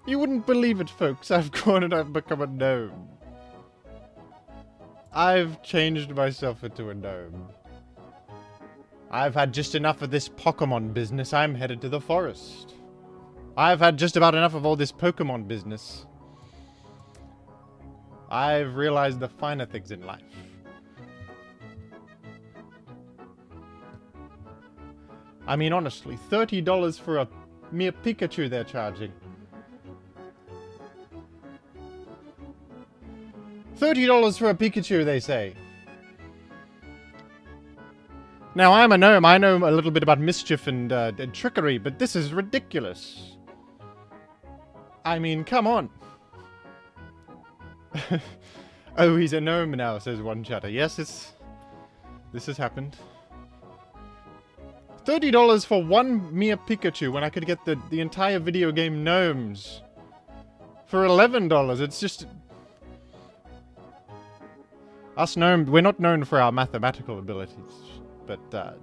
You wouldn't believe it, folks. I've gone and I've become a gnome. I've changed myself into a gnome. I've had just enough of this Pokemon business. I'm headed to the forest. I've had just about enough of all this Pokemon business. I've realized the finer things in life. I mean, honestly, $30 for a mere Pikachu they're charging. $30 for a Pikachu, they say. Now, I'm a gnome. I know a little bit about mischief and trickery, but this is ridiculous. I mean, come on. Oh, he's a gnome now, says one chatter. Yes, this has happened. $30 for one mere Pikachu when I could get the entire video game Gnomes for $11. It's just... Us gnomes, we're not known for our mathematical abilities, but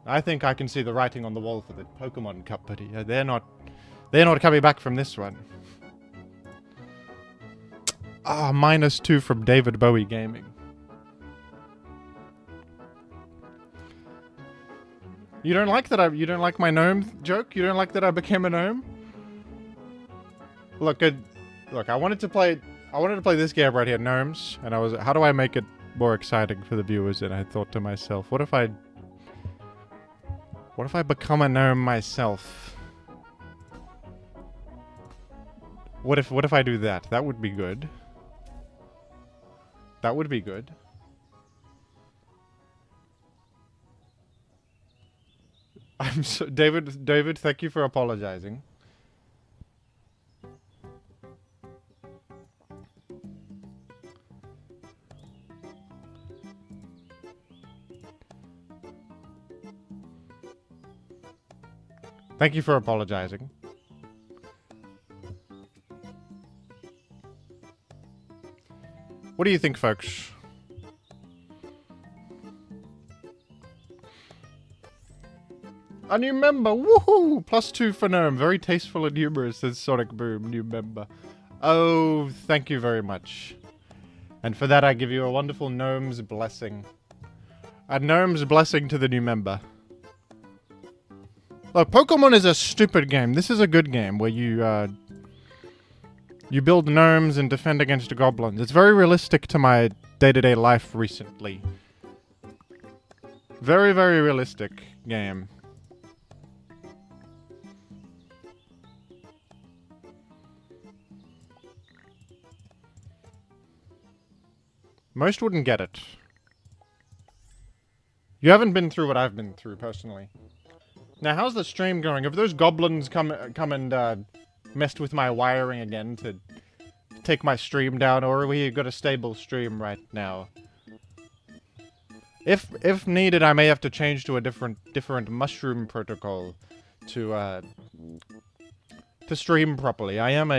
I think I can see the writing on the wall for the Pokemon Company. They're not coming back from this one. Ah, -2 from David Bowie Gaming. You don't like that you don't like my gnome joke? You don't like that I became a gnome? Look, I wanted to play this game right here, Gnomes, and how do I make it more exciting for the viewers? And I thought to myself, what if I become a gnome myself? What if I do that? That would be good. That would be good. I'm so... David, thank you for apologizing. Thank you for apologizing. What do you think, folks? A new member! Woohoo! +2 for gnome. Very tasteful and humorous, says Sonic Boom. New member. Oh, thank you very much. And for that, I give you a wonderful gnome's blessing. A gnome's blessing to the new member. Look, Pokemon is a stupid game. This is a good game where you build gnomes and defend against goblins. It's very realistic to my day-to-day life recently. Very, very realistic game. Most wouldn't get it. You haven't been through what I've been through, personally. Now, how's the stream going? Have those goblins come and messed with my wiring again to take my stream down, or are we got a stable stream right now? If needed, I may have to change to a different mushroom protocol to stream properly. I am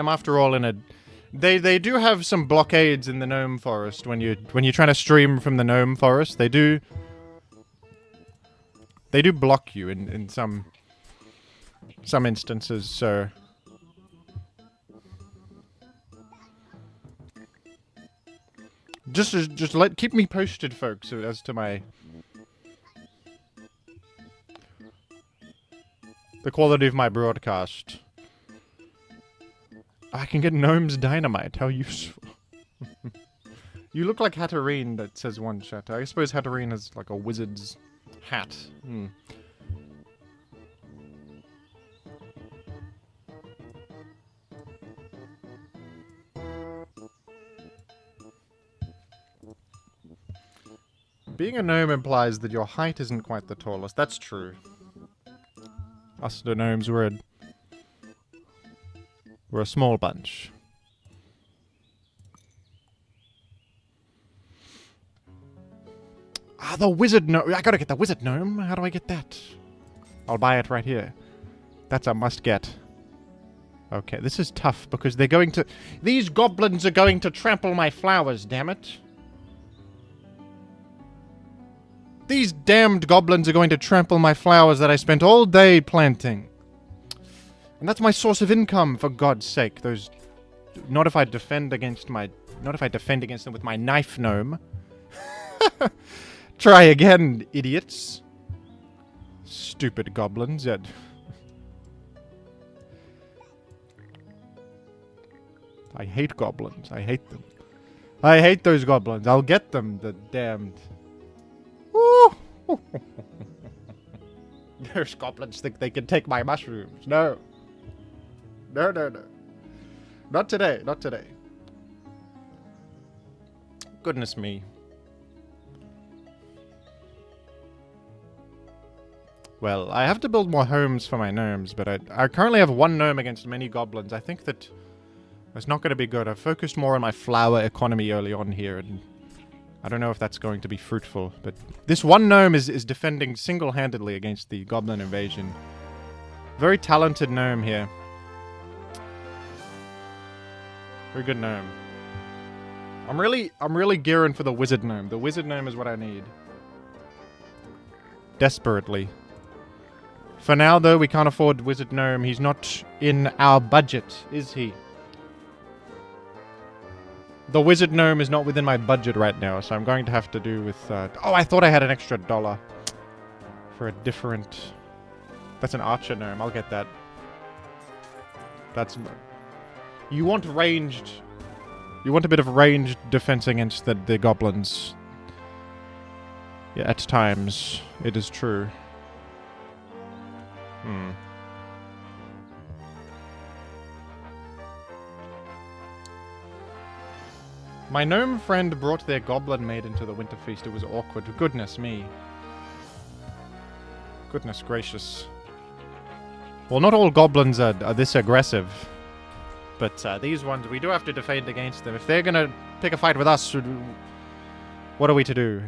after all in a... They do have some blockades in the gnome forest when you're trying to stream from the gnome forest. They do block you in some instances, so just keep me posted, folks, as to the quality of my broadcast. I can get Gnome's Dynamite. How useful. You look like Hatterene, that says one chat. I suppose Hatterene has like a wizard's hat. Being a gnome implies that your height isn't quite the tallest. That's true. Us the gnomes were a small bunch. Ah, the wizard gnome. I gotta get the wizard gnome. How do I get that? I'll buy it right here. That's a must get. Okay, this is tough because they're going to... These goblins are going to trample my flowers, damn it. These damned goblins are going to trample my flowers that I spent all day planting. And that's my source of income, for God's sake. Those... Not if I defend against my... Not if I defend against them with my knife gnome. Try again, idiots. Stupid goblins. Yeah. I hate goblins. I hate them. I hate those goblins. I'll get them, the damned... Woo! Those goblins think they can take my mushrooms. No. No, no, no. Not today. Not today. Goodness me. Well, I have to build more homes for my gnomes, but I currently have one gnome against many goblins. I think that it's not going to be good. I've focused more on my flower economy early on here, and I don't know if that's going to be fruitful. But this one gnome is defending single-handedly against the goblin invasion. Very talented gnome here. Very good gnome. I'm really gearing for the wizard gnome. The wizard gnome is what I need. Desperately. For now, though, we can't afford wizard gnome. He's not in our budget, is he? The wizard gnome is not within my budget right now, so I'm going to have to do with... oh, I thought I had an extra $1 for a different... That's an archer gnome. I'll get that. That's... You want ranged... You want a bit of ranged defense against the goblins. Yeah, at times. It is true. My gnome friend brought their goblin maid into the winter feast. It was awkward. Goodness me. Goodness gracious. Well, not all goblins are this aggressive. But these ones, we do have to defend against them. If they're going to pick a fight with us, what are we to do?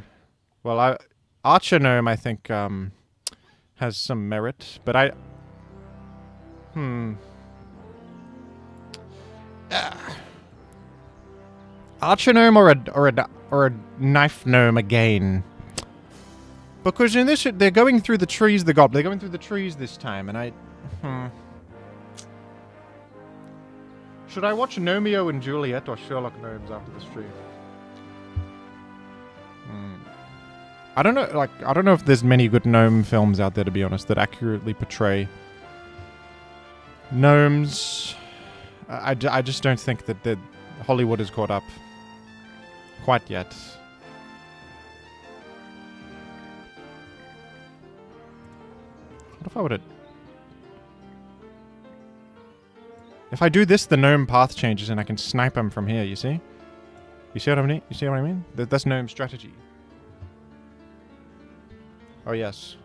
Well, Archer Gnome, I think, has some merit. But I... Archer Gnome or a Knife Gnome again? Because in this, they're going through the trees, the goblin. They're going through the trees this time, and I... Should I watch Gnomeo and Juliet or Sherlock Gnomes after the stream? I don't know, like, I don't know if there's many good gnome films out there, to be honest, that accurately portray gnomes. I just don't think that Hollywood has caught up quite yet. What if I would... If I do this, the gnome path changes and I can snipe him from here, you see? You see what I mean? You see what I mean? That's gnome strategy. Oh, yes.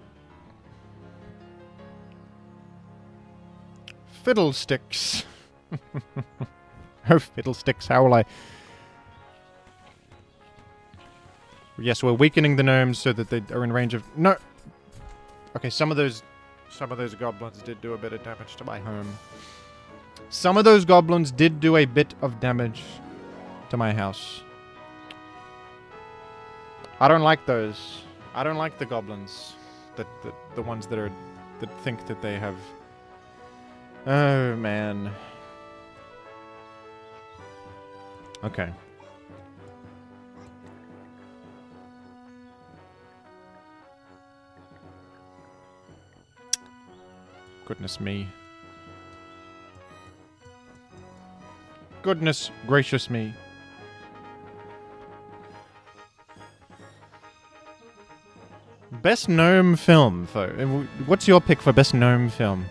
Fiddlesticks. Oh, fiddlesticks, how will I... Yes, we're weakening the gnomes so that they are in range of... No! Okay, some of those goblins did do a bit of damage to my home. Some of those goblins did do a bit of damage to my house. I don't like those. I don't like the goblins. The ones that think that they have... Oh, man. Okay. Goodness me. Goodness gracious me. Best gnome film, though. What's your pick for best gnome film?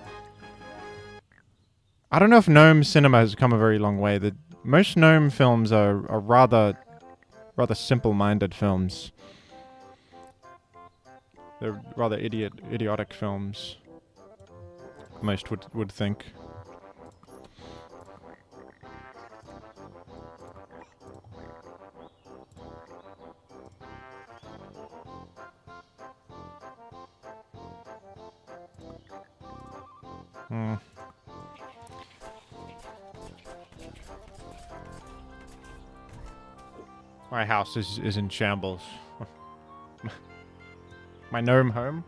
I don't know if gnome cinema has come a very long way. Most gnome films are rather simple-minded films. They're rather idiotic films. Most would think. My house is in shambles. My gnome home.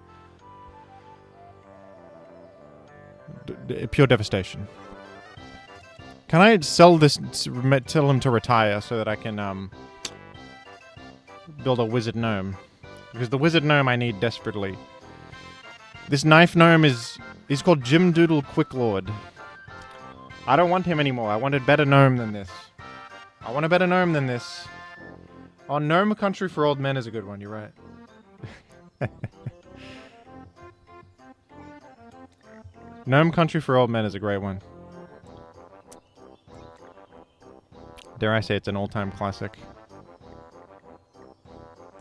Pure devastation. Can I sell this, tell him to retire so that I can, build a wizard gnome? Because the wizard gnome I need desperately. This knife gnome he's called Jim Doodle Quicklord. I don't want him anymore. I want a better gnome than this. I want a better gnome than this. Oh, Gnome Country for Old Men is a good one, you're right. Gnome Country for Old Men is a great one. Dare I say it's an all-time classic.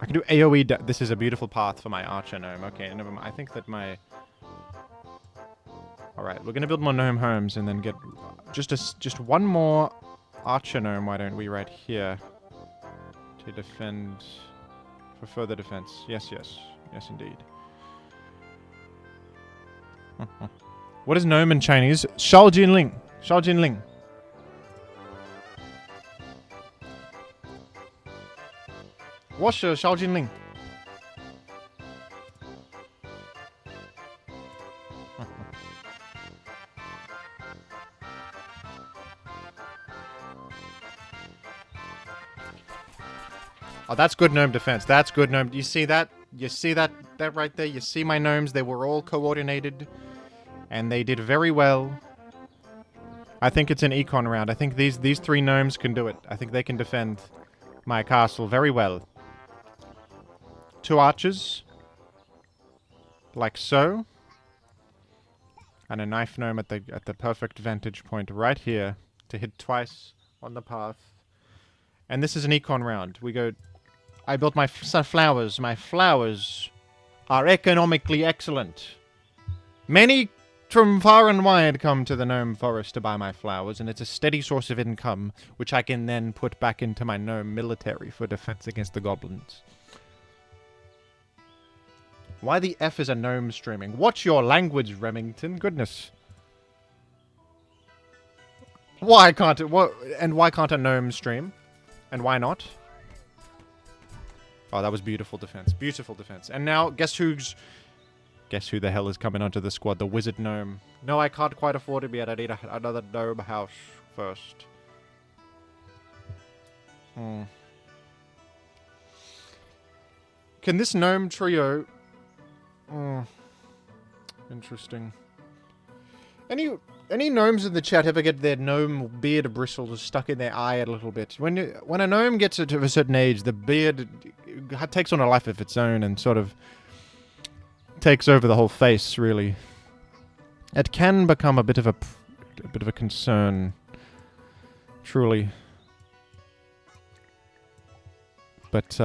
I can do AoE. This is a beautiful path for my archer gnome. Okay, never mind. I think that my... Alright, we're gonna build more gnome homes and then get just one more archer gnome, why don't we, right here. To defend... For further defense. Yes, yes. Yes, indeed. What is gnome in Chinese? Shao Jin Ling. Shao Jin Ling. What's Shao Jin Ling? Oh, that's good gnome defense. That's good gnome. You see that? You see that right there? You see my gnomes? They were all coordinated. And they did very well. I think it's an econ round. I think these three gnomes can do it. I think they can defend my castle very well. 2 archers. Like so. And a knife gnome at the perfect vantage point right here. To hit twice on the path. And this is an econ round. We go... I built my flowers. My flowers are economically excellent. Many from far and wide come to the gnome forest to buy my flowers, and it's a steady source of income, which I can then put back into my gnome military for defense against the goblins. Why the F is a gnome streaming? Watch your language, Remington. Goodness. Why can't it? Why can't a gnome stream? And why not? Oh, that was beautiful defense. Beautiful defense. And now, guess who the hell is coming onto the squad? The wizard gnome. No, I can't quite afford him yet. I need another gnome house first. Can this gnome trio... Interesting. Any gnomes in the chat ever get their gnome beard bristles stuck in their eye a little bit? When a gnome gets to a certain age, the beard takes on a life of its own and sort of takes over the whole face, really. It can become a bit of a concern, truly. But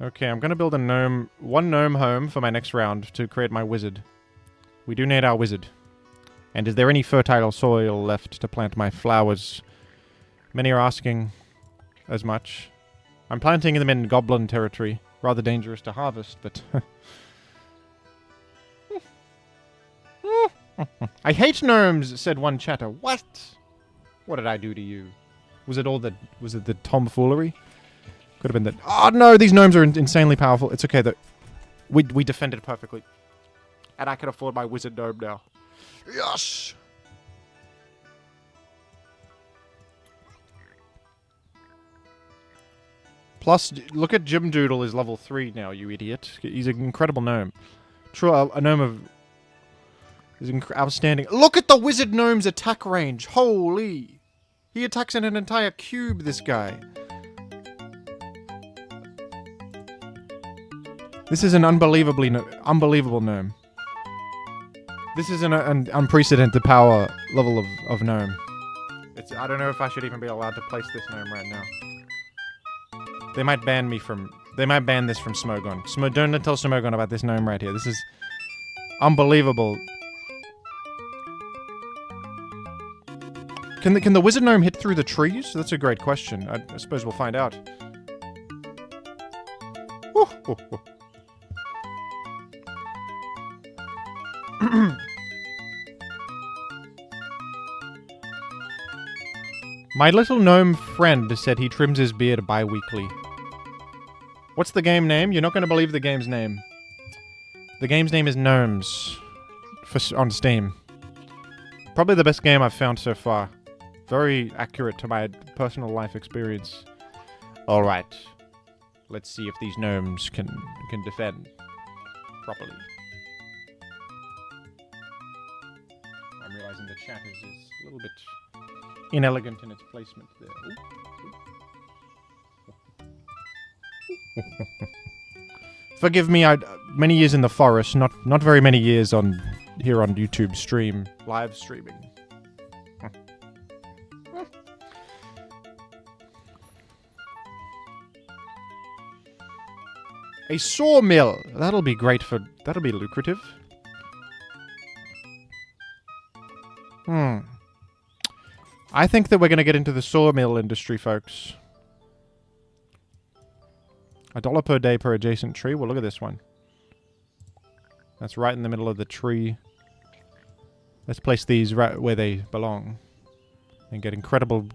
Okay, I'm gonna build one gnome home for my next round to create my wizard. We do need our wizard. And is there any fertile soil left to plant my flowers? Many are asking as much. I'm planting them in goblin territory. Rather dangerous to harvest, but... I hate gnomes, said one chatter. What? What did I do to you? Was it the tomfoolery? Could have been that. Oh no, these gnomes are insanely powerful. It's okay though. We defended perfectly. And I can afford my wizard gnome now. Yes! Plus, look at Jim Doodle is level 3 now, you idiot. He's an incredible gnome. True, a gnome of... is outstanding. Look at the wizard gnome's attack range. Holy! He attacks in an entire cube, this guy. This is an unbelievable gnome. This is an unprecedented power level of gnome. I don't know if I should even be allowed to place this gnome right now. They might ban me from... They might ban this from Smogon. Don't tell Smogon about this gnome right here. This is unbelievable. Can the wizard gnome hit through the trees? That's a great question. I suppose we'll find out. Ooh, ooh, ooh. My little gnome friend said he trims his beard bi-weekly. What's the game name? You're not going to believe the game's name. The game's name is Gnomes on Steam. Probably the best game I've found so far. Very accurate to my personal life experience. Alright. Let's see if these gnomes can defend properly. I'm realizing the chat is a little bit inelegant in its placement there. Forgive me, many years in the forest, not very many years here on YouTube live streaming. A sawmill! That'll be lucrative. I think that we're gonna get into the sawmill industry, folks. $1 per day per adjacent tree. Well, look at this one. That's right in the middle of the tree. Let's place these right where they belong. And get incredible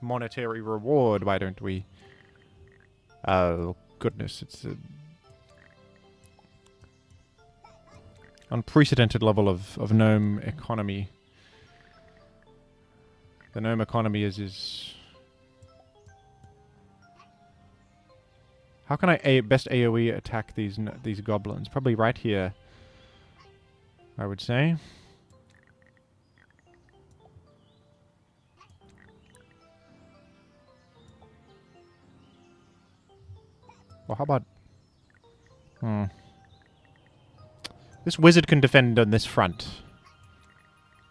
monetary reward, why don't we? Oh, goodness. It's an unprecedented level of gnome economy. The gnome economy is... How can I best AoE attack these goblins? Probably right here, I would say. Well, how about... This wizard can defend on this front.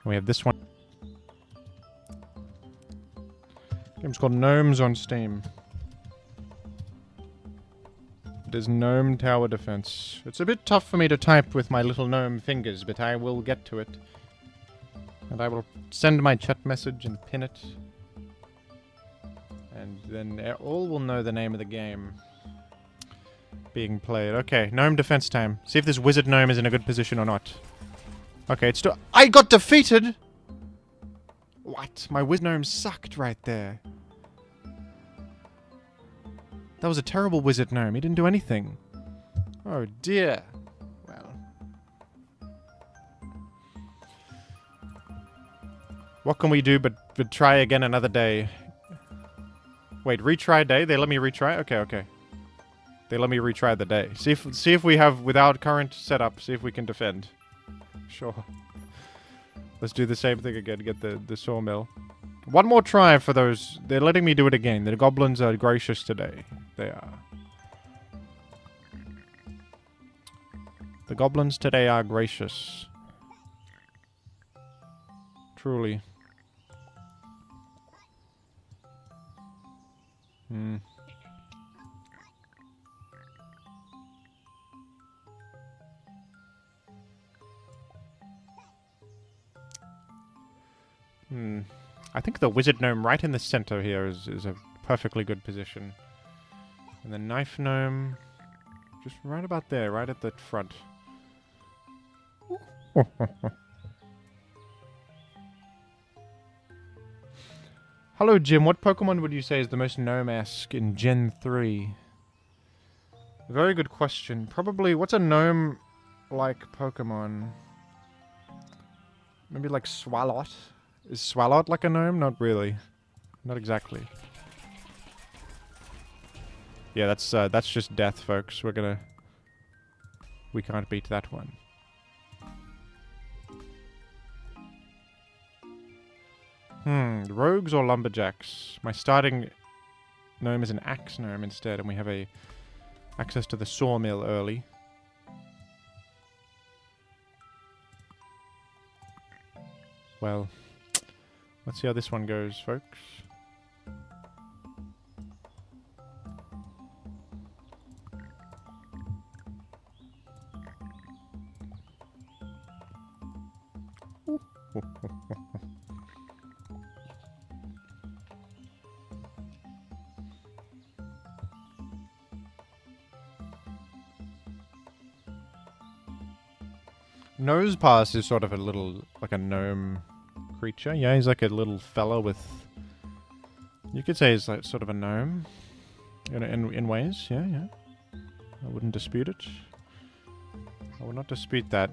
We have this one. Game's called Gnomes on Steam. It is Gnome Tower Defense. It's a bit tough for me to type with my little gnome fingers, but I will get to it. And I will send my chat message and pin it. And then all will know the name of the game being played. Okay, gnome defense time. See if this wizard gnome is in a good position or not. Okay, it's still... I got defeated! What? My wizard gnome sucked right there. That was a terrible wizard gnome. He didn't do anything. Oh dear. Well. What can we do but try again another day? Wait, retry day? They let me retry? Okay. They let me retry the day. See if we have, without current setup, see if we can defend. Sure. Let's do the same thing again, get the sawmill. One more try for those. They're letting me do it again. The goblins are gracious today. They are. The goblins today are gracious. Truly. I think the wizard gnome right in the center here is a perfectly good position. And the knife gnome just right about there, right at the front. Hello, Jim. What Pokemon would you say is the most gnome-esque in Gen 3? Very good question. Probably, what's a gnome-like Pokemon? Maybe like Swalot? Is Swalot like a gnome? Not really. Not exactly. Yeah, that's just death, folks. We can't beat that one. Rogues or lumberjacks? My starting gnome is an axe gnome instead, and we have access to the sawmill early. Well, let's see how this one goes, folks. Nosepass is sort of a little, like a gnome creature. Yeah, he's like a little fella with You could say he's like sort of a gnome. In ways, yeah, yeah. I wouldn't dispute it. I would not dispute that.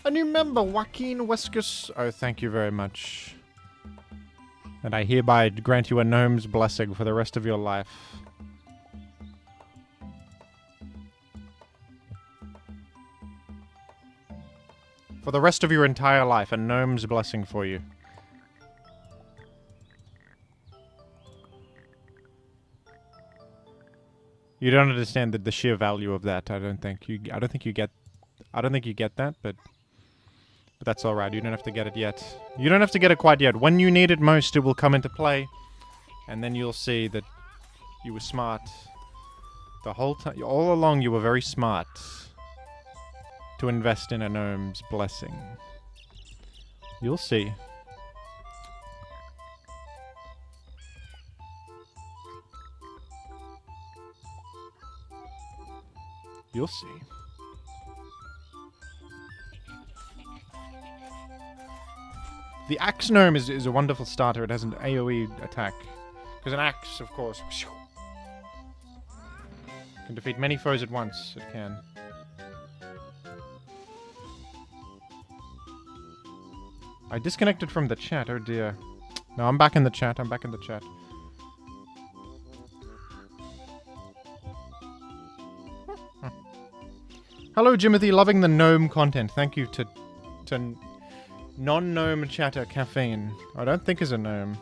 A new member, Joaquin Weskus. Oh, thank you very much. And I hereby grant you a gnome's blessing for the rest of your life. For the rest of your entire life, a gnome's blessing for you. You don't understand the sheer value of that. I don't think you get that, but that's all right. You don't have to get it yet. You don't have to get it quite yet. When you need it most, it will come into play, and then you'll see that you were smart the whole time. All along, you were very smart to invest in a gnome's blessing. You'll see. You'll see. The axe gnome is a wonderful starter. It has an AoE attack. Because an axe, of course, can defeat many foes at once. It can. I disconnected from the chat. Oh dear. No, I'm back in the chat. I'm back in the chat. Hello, Jimothy. Loving the gnome content. Thank you to non-gnome chatter caffeine. I don't think is a gnome.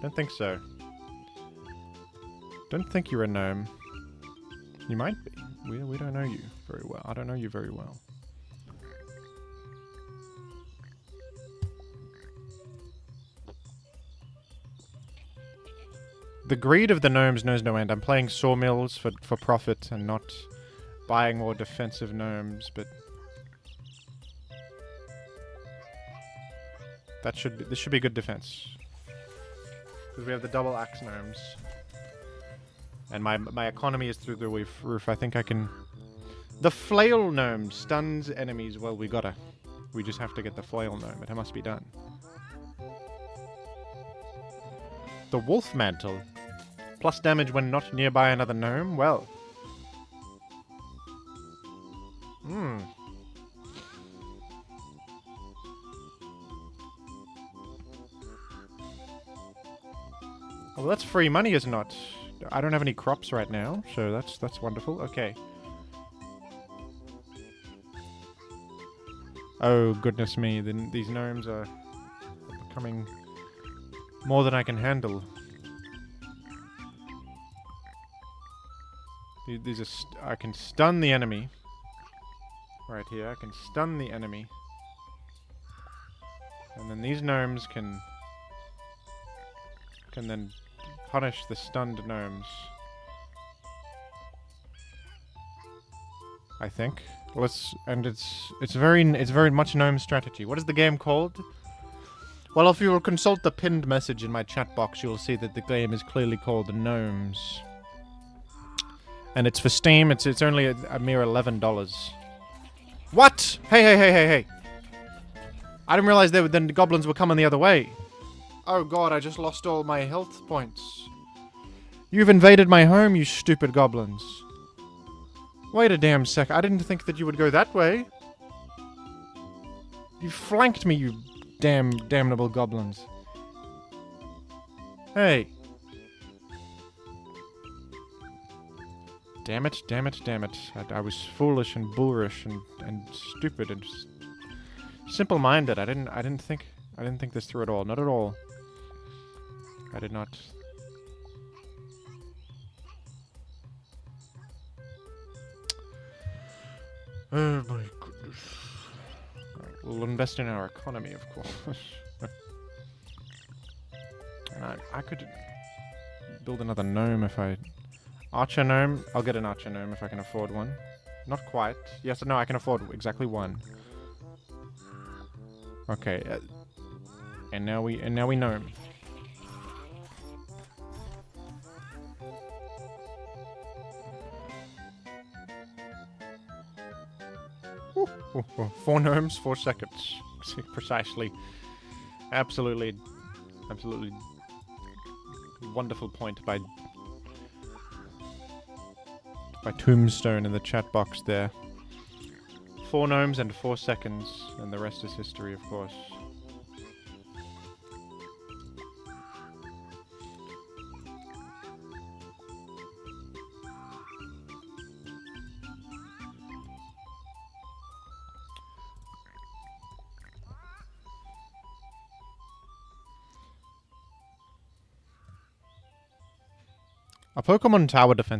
Don't think so. Don't think you're a gnome. You might be. We don't know you very well. I don't know you very well. The greed of the gnomes knows no end. I'm playing sawmills for profit and not buying more defensive gnomes, but this should be good defense. Because we have the double axe gnomes. And my economy is through the roof. I think I can... The flail gnome stuns enemies. Well, we just have to get the flail gnome. It must be done. The wolf mantle. Plus damage when not nearby another gnome. Well. Well, that's free money, is not. I don't have any crops right now, so that's wonderful. Okay. Oh, goodness me. These gnomes are becoming more than I can handle. These are... I can stun the enemy. Right here. I can stun the enemy. And then these gnomes can then punish the stunned gnomes. I think. It's very much gnome strategy. What is the game called? Well, if you will consult the pinned message in my chat box, you'll see that the game is clearly called Gnomes. And it's for Steam. It's only a mere $11. What? Hey! I didn't realize the goblins were coming the other way. Oh god, I just lost all my health points. You've invaded my home, you stupid goblins. Wait a damn sec. I didn't think that you would go that way. You flanked me, you damnable goblins. Hey. Damn it. I was foolish and boorish and stupid and simple-minded. I didn't think this through at all. Not at all. I did not. Oh my goodness. We'll invest in our economy, of course. And I could build another gnome if I... Archer gnome? I'll get an archer gnome if I can afford one. Not quite. Yes, no, I can afford exactly one. Okay. And now we know. Ooh, 4 gnomes, 4 seconds. Precisely. Absolutely wonderful point by Tombstone in the chat box there. 4 gnomes and 4 seconds, and the rest is history, of course. A Pokemon Tower Defense